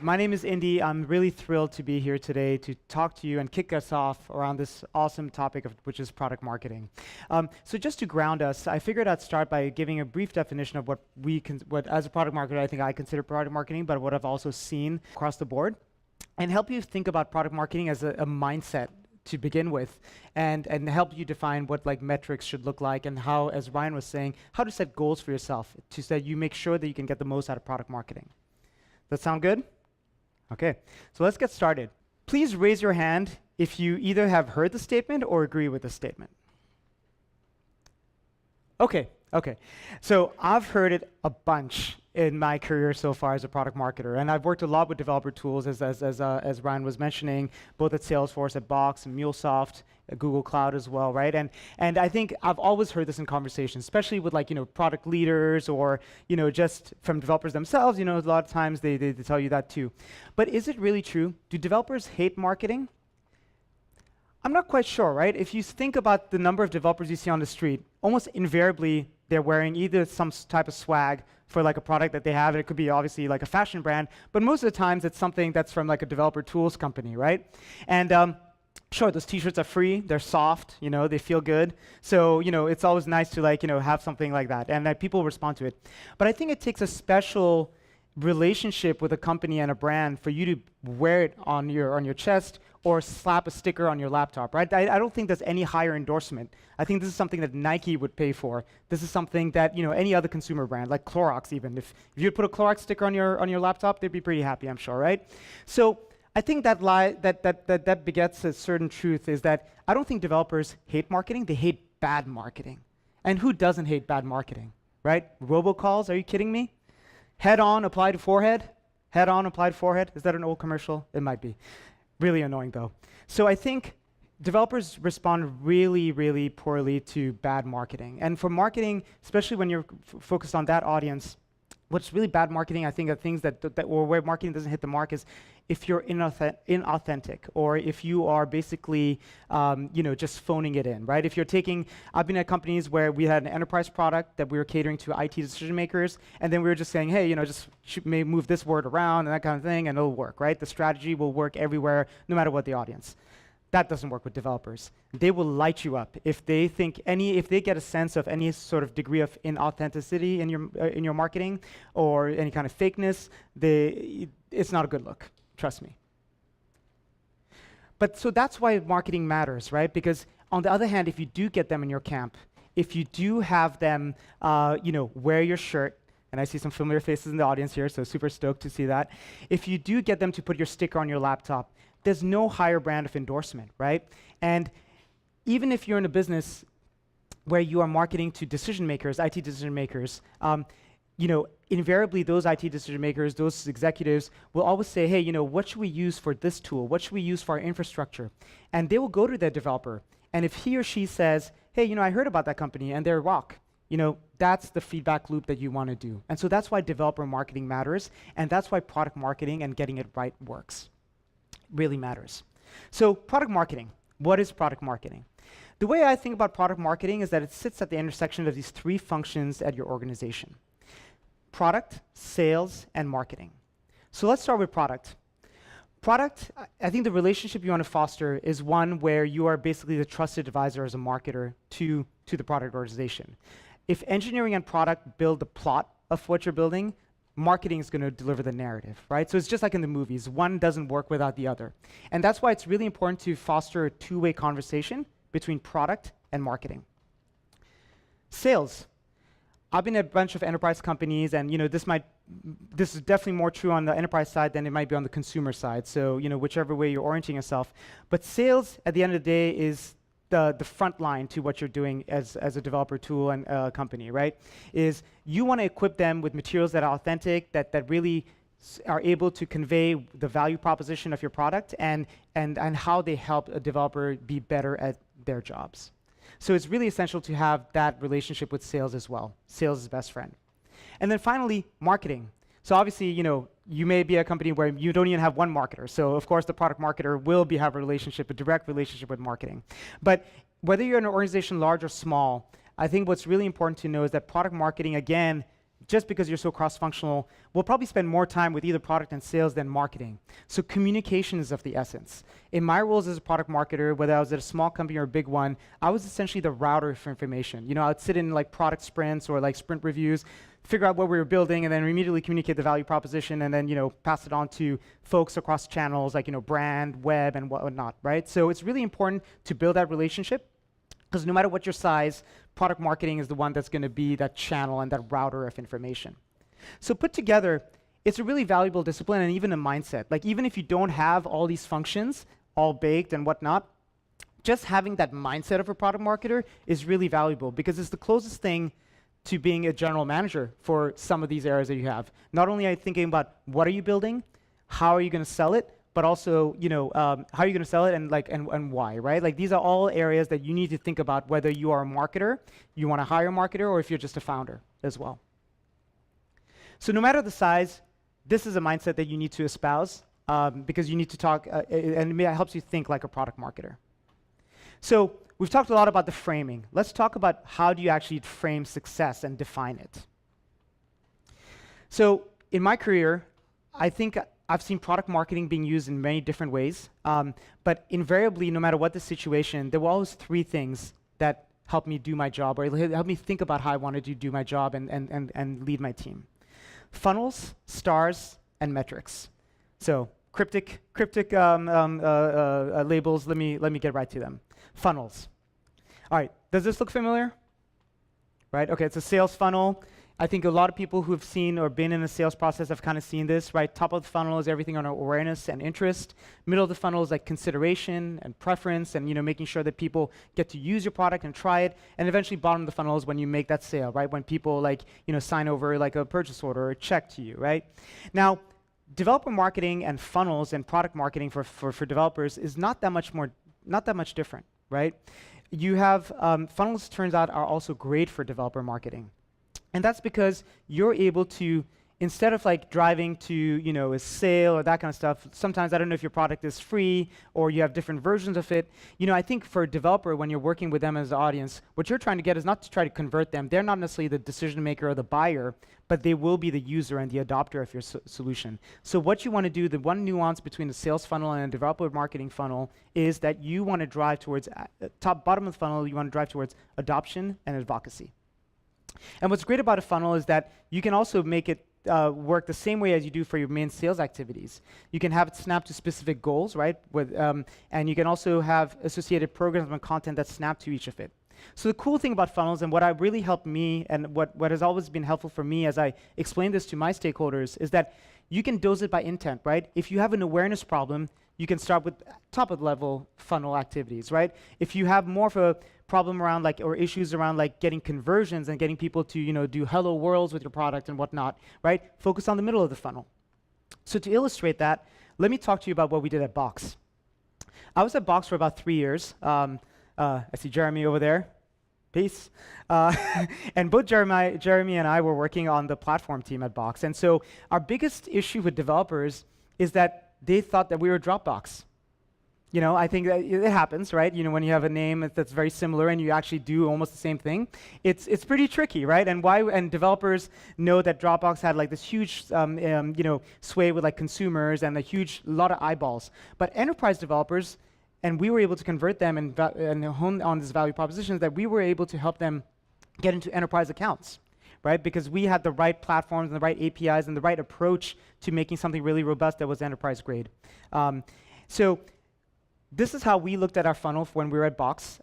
My name is Indy. I'm really thrilled to be here today to talk to you and kick us off around this awesome topic, which is product marketing. So just to ground us, I figured I'd start by giving a brief definition of what as a product marketer, I think I consider product marketing, but what I've also seen across the board, and help you think about product marketing as a mindset to begin with, and help you define what metrics should look like, and how, as Ryan was saying, how to set goals for yourself so that you make sure that you can get the most out of product marketing. That sound good? Okay, so let's get started. Please raise your hand if you either have heard the statement or agree with the statement. Okay. So I've heard it a bunch in my career so far as a product marketer, and I've worked a lot with developer tools, as Ryan was mentioning, both at Salesforce, at Box, and MuleSoft, at Google Cloud as well, right? And I think I've always heard this in conversations, especially with product leaders or just from developers themselves. A lot of times they tell you that too. But is it really true? Do developers hate marketing? I'm not quite sure, right? If you think about the number of developers you see on the street, almost invariably they're wearing either some type of swag for a product that they have. It could be obviously a fashion brand, but most of the times it's something that's from a developer tools company, right? And sure, those t-shirts are free, they're soft, they feel good. So, it's always nice to have something like that, and that people respond to it. But I think it takes a special relationship with a company and a brand for you to wear it on your chest or slap a sticker on your laptop, right? I don't think there's any higher endorsement. I think this is something that Nike would pay for. This is something that any other consumer brand, like Clorox even. If you put a Clorox sticker on your laptop, they'd be pretty happy, I'm sure, right? So I think that begets a certain truth, is that I don't think developers hate marketing, they hate bad marketing. And who doesn't hate bad marketing, right? Robocalls, are you kidding me? Head on, apply to forehead. Head on, apply to forehead. Is that an old commercial? It might be. Really annoying though. So I think developers respond really, really poorly to bad marketing. And for marketing, especially when you're focused on that audience, what's really bad marketing, I think, are things or where marketing doesn't hit the mark, is if you're inauthentic, or if you are basically, just phoning it in, right? If you're I've been at companies where we had an enterprise product that we were catering to IT decision makers, and then we were just saying, hey, may move this word around and that kind of thing, and it'll work, right? The strategy will work everywhere, no matter what the audience. That doesn't work with developers. They will light you up if they get a sense of any sort of degree of inauthenticity in your marketing or any kind of fakeness. It's not a good look. Trust me. But so that's why marketing matters, right? Because on the other hand, if you do get them in your camp, if you do have them, wear your shirt. And I see some familiar faces in the audience here, so super stoked to see that. If you do get them to put your sticker on your laptop, there's no higher brand of endorsement, right? And even if you're in a business where you are marketing to decision makers, IT decision makers, invariably those IT decision makers, those executives will always say, hey, what should we use for this tool? What should we use for our infrastructure? And they will go to their developer. And if he or she says, hey, I heard about that company and they're rock, that's the feedback loop that you want to do. And so that's why developer marketing matters, and that's why product marketing and getting it right works. Really matters. So product marketing. What is product marketing? The way I think about product marketing is that it sits at the intersection of these three functions at your organization: product, sales, and marketing. So let's start with product. Product, I think the relationship you want to foster is one where you are basically the trusted advisor as a marketer to the product organization. If engineering and product build the plot of what you're building, marketing is going to deliver the narrative, right? So it's just like in the movies. One doesn't work without the other. And that's why it's really important to foster a two-way conversation between product and marketing. Sales. I've been at a bunch of enterprise companies, and this is definitely more true on the enterprise side than it might be on the consumer side. So whichever way you're orienting yourself. But sales, at the end of the day, is the front line to what you're doing as a developer tool and company, right? Is you want to equip them with materials that are authentic, that really are able to convey the value proposition of your product and how they help a developer be better at their jobs. So it's really essential to have that relationship with sales as well. Sales is best friend. And then finally, marketing. So obviously, you may be a company where you don't even have one marketer. So of course, the product marketer will have a direct relationship with marketing. But whether you're an organization large or small, I think what's really important to know is that product marketing, again, just because you're so cross-functional, will probably spend more time with either product and sales than marketing. So communication is of the essence. In my roles as a product marketer, whether I was at a small company or a big one, I was essentially the router for information. You know, I'd sit in like product sprints or like sprint reviews, figure out what we were building, and then immediately communicate the value proposition, and then, you know, pass it on to folks across channels like, you know, brand, web, and whatnot, right? So it's really important to build that relationship, because no matter what your size, product marketing is the one that's going to be that channel and that router of information. So put together, it's a really valuable discipline and even a mindset. Like, even if you don't have all these functions all baked and whatnot, just having that mindset of a product marketer is really valuable, because it's the closest thing to being a general manager for some of these areas that you have. Not only are you thinking about what are you building, how are you going to sell it, but also, you know, how are you going to sell it, and like and why, right? Like, these are all areas that you need to think about, whether you are a marketer, you want to hire a marketer, or if you're just a founder as well. So no matter the size, this is a mindset that you need to espouse, because you need to talk, and it helps you think like a product marketer. So we've talked a lot about the framing. Let's talk about how do you actually frame success and define it. So in my career, I think I've seen product marketing being used in many different ways, but invariably, no matter what the situation, there were always three things that helped me do my job, or helped me think about how I wanted to do my job and lead my team. Funnels, stars, and metrics. So cryptic labels. Let me get right to them. Funnels. All right, does this look familiar? Right, okay, it's a sales funnel. I think a lot of people who have seen or been in a sales process have kind of seen this, right? Top of the funnel is everything on awareness and interest. Middle of the funnel is like consideration and preference, and, you know, making sure that people get to use your product and try it. And eventually bottom of the funnel is when you make that sale, right? When people, like, you know, sign over like a purchase order or a check to you, right? Now, developer marketing and funnels and product marketing for developers is not that much different, right? You have funnels, turns out, are also great for developer marketing. And that's because you're able to, instead of like driving to, you know, a sale or that kind of stuff, sometimes, I don't know if your product is free or you have different versions of it. You know, I think for a developer, when you're working with them as an audience, what you're trying to get is not to try to convert them. They're not necessarily the decision maker or the buyer, but they will be the user and the adopter of your solution. So what you want to do, the one nuance between a sales funnel and a developer marketing funnel, is that you want to drive towards, bottom of the funnel, you want to drive towards adoption and advocacy. And what's great about a funnel is that you can also make it work the same way as you do for your main sales activities. You can have it snap to specific goals, right? And you can also have associated programs and content that snap to each of it. So the cool thing about funnels, and what really helped me, and what has always been helpful for me as I explain this to my stakeholders, is that you can dose it by intent, right? If you have an awareness problem, you can start with top of the level funnel activities, right? If you have more of a problem around like, or issues around like getting conversions and getting people to, you know, do hello worlds with your product and whatnot, right? Focus on the middle of the funnel. So to illustrate that, let me talk to you about what we did at Box. I was at Box for about 3 years. I see Jeremy over there. Peace. And both Jeremy and I were working on the platform team at Box. And so our biggest issue with developers is that they thought that we were Dropbox. You know, I think that it happens, right? You know, when you have a name that's very similar and you actually do almost the same thing, it's pretty tricky, right? And developers know that Dropbox had like this huge, you know, sway with like consumers and a lot of eyeballs. But enterprise developers, and we were able to convert them and hone on this value proposition, that we were able to help them get into enterprise accounts, right? Because we had the right platforms and the right APIs and the right approach to making something really robust that was enterprise grade. So this is how we looked at our funnel when we were at Box.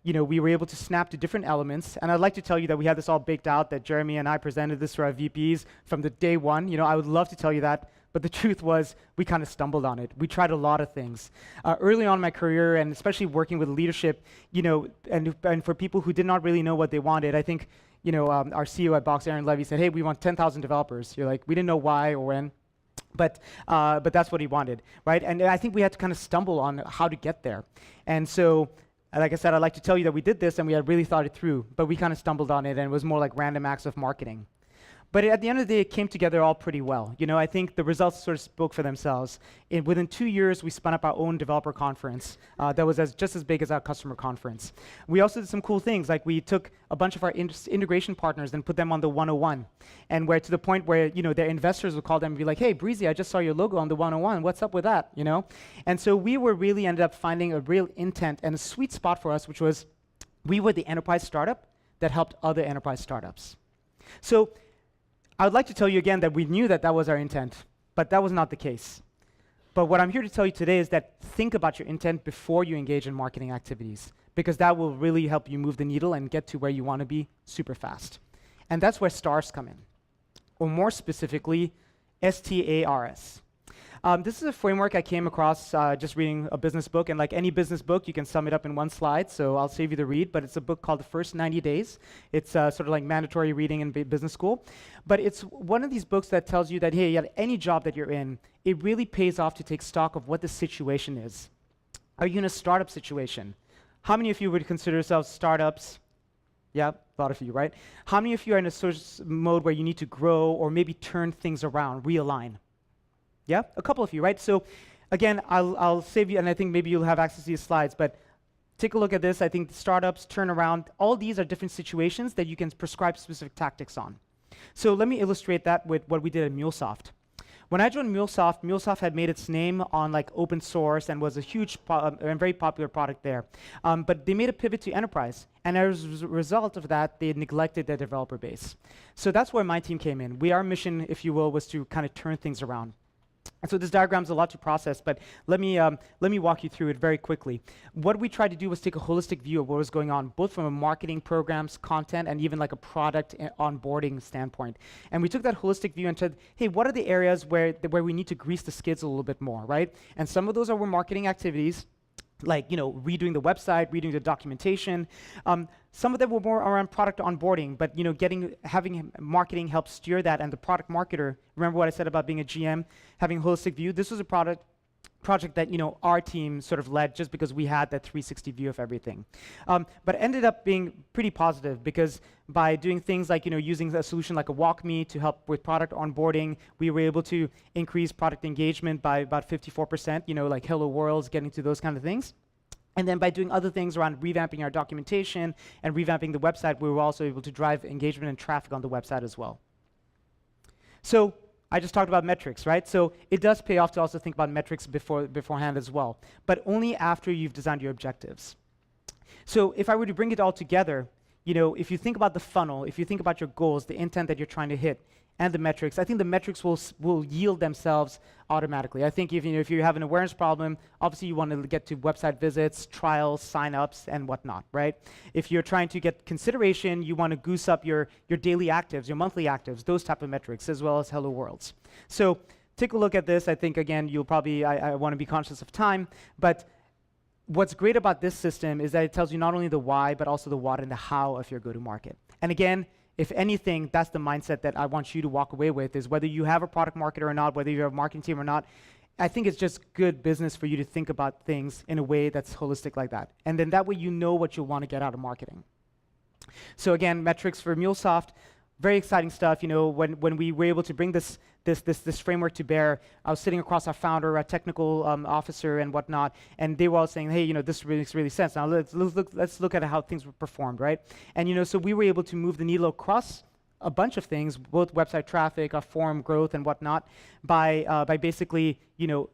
You know, we were able to snap to different elements, and I'd like to tell you that we had this all baked out, that Jeremy and I presented this to our VPs from the day one. You know, I would love to tell you that, but the truth was we kind of stumbled on it. We tried a lot of things. Early on in my career, and especially working with leadership, you know, and for people who did not really know what they wanted, I think, you know, our CEO at Box, Aaron Levy, said, hey, we want 10,000 developers. You're like, we didn't know why or when. But that's what he wanted, right? And I think we had to kind of stumble on how to get there. And so, like I said, I'd like to tell you that we did this and we had really thought it through, but we kind of stumbled on it, and it was more like random acts of marketing. But at the end of the day, it came together all pretty well. I think the results sort of spoke for themselves. Within 2 years, we spun up our own developer conference that was just as big as our customer conference. We also did some cool things, like we took a bunch of our integration partners and put them on the 101, and where to the point where their investors would call them and be like, "Hey, Breezy, I just saw your logo on the 101. What's up with that?" And so we were really ended up finding a real intent and a sweet spot for us, which was we were the enterprise startup that helped other enterprise startups. So I would like to tell you again that we knew that that was our intent, but that was not the case. But what I'm here to tell you today is that think about your intent before you engage in marketing activities, because that will really help you move the needle and get to where you want to be super fast. And that's where stars come in, or more specifically, Sta RS. This is a framework I came across just reading a business book, and like any business book, you can sum it up in one slide, so I'll save you the read, but it's a book called The First 90 Days. It's sort of like mandatory reading in business school, but it's one of these books that tells you that, hey, at any job that you're in, it really pays off to take stock of what the situation is. Are you in a startup situation? How many of you would consider yourselves startups? Yeah, a lot of you, right? How many of you are in a sort of mode where you need to grow or maybe turn things around, realign? Yeah, a couple of you, right? So again, I'll save you, and I think maybe you'll have access to these slides, but take a look at this. I think the startups, turnaround, all these are different situations that you can prescribe specific tactics on. So let me illustrate that with what we did at MuleSoft. When I joined MuleSoft, MuleSoft had made its name on like open source and was a huge and very popular product there. But they made a pivot to enterprise, and as a result of that, they neglected their developer base. So that's where my team came in. Our mission, if you will, was to kind of turn things around. And so this diagram's a lot to process, but let me walk you through it very quickly. What we tried to do was take a holistic view of what was going on, both from a marketing programs, content, and even like a product onboarding standpoint. And we took that holistic view and said, hey, what are the areas where we need to grease the skids a little bit more, right? And some of those are marketing activities, like redoing the website, redoing the documentation. Some of them were more around product onboarding, but having marketing help steer that, and the product marketer. Remember what I said about being a GM, having a holistic view. This was a project that our team sort of led, just because we had that 360 view of everything. But it ended up being pretty positive, because by doing things like using a solution like a WalkMe to help with product onboarding, we were able to increase product engagement by about 54%. Like Hello Worlds, getting to those kind of things. And then by doing other things around revamping our documentation and revamping the website, we were also able to drive engagement and traffic on the website as well. So I just talked about metrics, right? So it does pay off to also think about metrics beforehand as well, but only after you've designed your objectives. So if I were to bring it all together, if you think about the funnel, if you think about your goals, the intent that you're trying to hit, and the metrics, I think the metrics will yield themselves automatically. I think if you have an awareness problem, obviously you want to get to website visits, trials, signups, and whatnot, right? If you're trying to get consideration, you want to goose up your daily actives, your monthly actives, those type of metrics, as well as Hello Worlds. So take a look at this. I think, again, you'll probably, I want to be conscious of time, but what's great about this system is that it tells you not only the why, but also the what and the how of your go-to-market. And again, if anything, that's the mindset that I want you to walk away with, is whether you have a product marketer or not, whether you have a marketing team or not, I think it's just good business for you to think about things in a way that's holistic like that. And then that way you know what you'll want to get out of marketing. So again, metrics for MuleSoft, very exciting stuff. When we were able to bring this framework to bear, I was sitting across our founder, our technical officer, and whatnot, and they were all saying, "Hey, this makes really sense. Now let's look at how things were performed, right?" And so we were able to move the needle across a bunch of things, both website traffic, our forum growth, and whatnot, by basically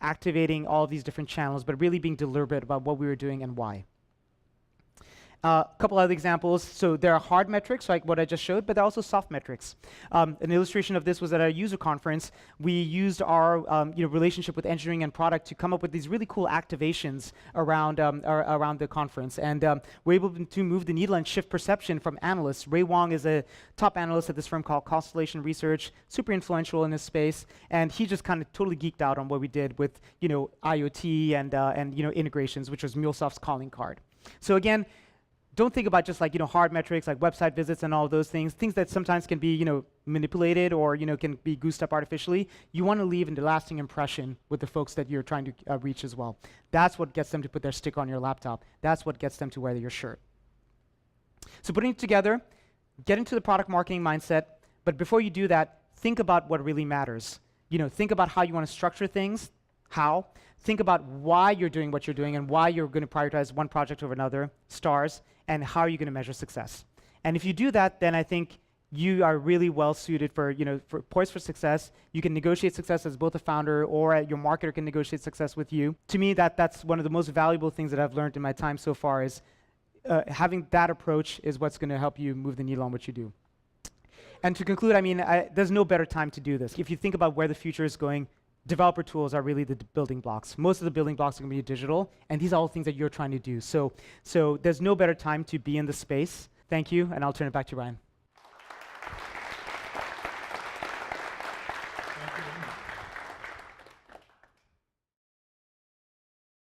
activating all of these different channels, but really being deliberate about what we were doing and why. A couple other examples. So there are hard metrics, like what I just showed, but there are also soft metrics. An illustration of this was at our user conference. We used our relationship with engineering and product to come up with these really cool activations around the conference. And we're able to move the needle and shift perception from analysts. Ray Wong is a top analyst at this firm called Constellation Research, super influential in this space. And he just kind of totally geeked out on what we did with IoT and integrations, which was MuleSoft's calling card. So again, don't think about just like hard metrics like website visits and all of those things that sometimes can be manipulated or can be goosed up artificially. You want to leave a lasting impression with the folks that you're trying to reach as well. That's what gets them to put their stick on your laptop. That's what gets them to wear your shirt. So putting it together, get into the product marketing mindset, But before you do that, think about what really matters. Think about how you want to structure things, how. Think about why you're doing what you're doing and why you're going to prioritize one project over another, stars, and how are you going to measure success. And if you do that, then I think you are really well suited for poised for success. You can negotiate success as both a founder or your marketer can negotiate success with you. To me, that's one of the most valuable things that I've learned in my time so far is having that approach is what's going to help you move the needle on what you do. And to conclude, there's no better time to do this. If you think about where the future is going, developer tools are really the building blocks. Most of the building blocks are going to be digital, and these are all things that you're trying to do. So there's no better time to be in the space. Thank you, and I'll turn it back to Ryan.